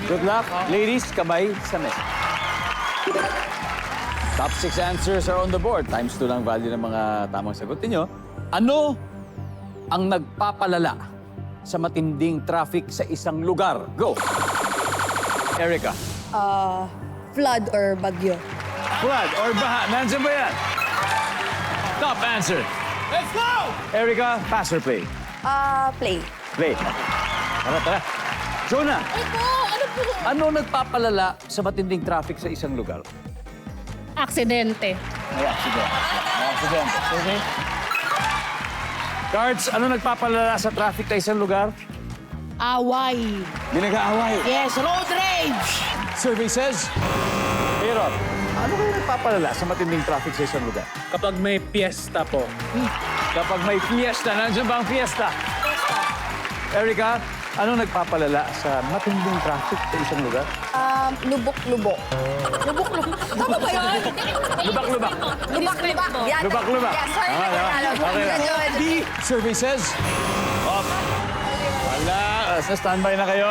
Good luck. Ladies, kamay sa mesa. Top 6 answers are on the board. Times 2 lang value ng mga tamang sagot ninyo. Ano ang nagpapalala sa matinding traffic sa isang lugar? Go! Erica. Flood or bagyo. Flood or baha? Nandiyan ba yan? Top answer. Let's go! Erica, pass or play? Play. Play. Tara, tara. Jonah, Ano po? ano nagpapalala sa matinding traffic sa isang lugar? Aksidente. May accident. May accident. Okay? Cards, ano nagpapalala sa traffic sa isang lugar? Away. May nag-aaway. Yes, road rage. Survey says, pero, ano kayo nagpapalala sa matinding traffic sa isang lugar? Kapag may piyesta po. Kapag may fiesta, nandiyan ba ang fiesta? Erica, ano nagpapalala sa matinding traffic sa isang lugar? Lubok-lubok. Lubok-lubok. Tama ba yun? Lubak-lubak. Lubak-lubak. Yan. Lubak-lubak. Yes, sorry. Okay na. D, survey says, off. Wala, sa standby na kayo.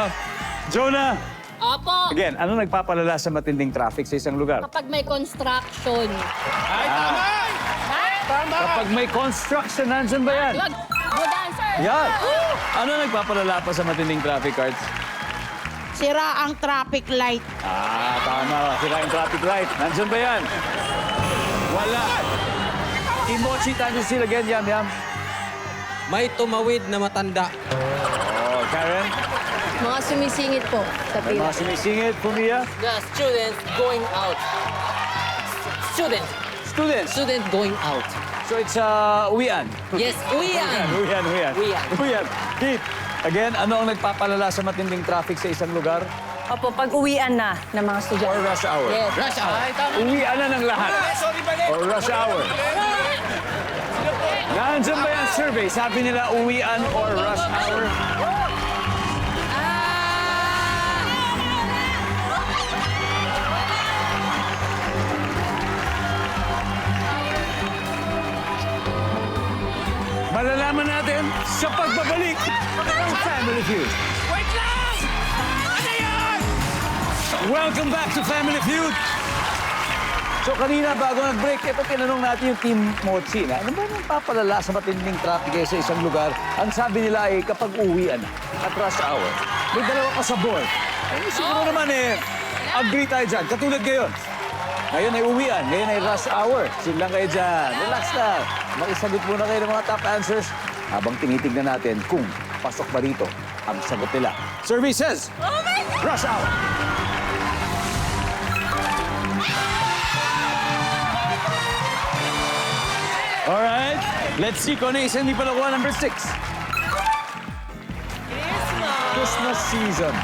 Jonah, Opo. again, ano nagpapalala sa matinding traffic sa isang lugar? Kapag may construction. Ay, tama! Tama! Kapag may construction, nandiyan ba yan? Good. Good answer. Yan. Ano nagpapalala pa sa matinding traffic, Cards? Sira ang traffic light. Tama. Sira yung traffic light. Nandiyan ba yan? Wala. Emoji, nandiyan sila again. Yam, yam. May tumawid na matanda. Oh, Karen. Mga sumisingit po sa May pila. mga sinisingit. Pumia. The students going out. Student. Students. Going out. So it's uwian. Yes, uyan. Uwian. Uwian. Keith, again, ano ang nagpapalala sa matinding traffic sa isang lugar? Opo, pag uwian na ng mga Or estudyante. rush hour? Yes. Rush hour. Uwian na ng lahat. Or rush hour? Nandiyan ba yung survey? Sabi nila uwian or rush hour? Malalaman natin sa pagbabalik ng Family Feud. Wait lang! Ano yan? Welcome back to Family Feud. So kanina bago nag-break, ito tinanong natin yung Team Mochi na ano ba yung papalala sa matinding traffic sa isang lugar? Ang sabi nila ay kapag uwian na at rush hour. May dalawa pa sa board. Ay, siguro naman agree tayo dyan. Katulad ngayon. Ngayon ay uwian, ngayon ay rush hour. Chill lang kayo dyan. Relax na. Makisagot muna kayo ng mga top answers habang tinitignan natin kung pasok ba rito ang sagot nila. Survey says, rush hour. Alright, let's see kung ano yung isang hindi pa nakuha, number 6. Christmas season.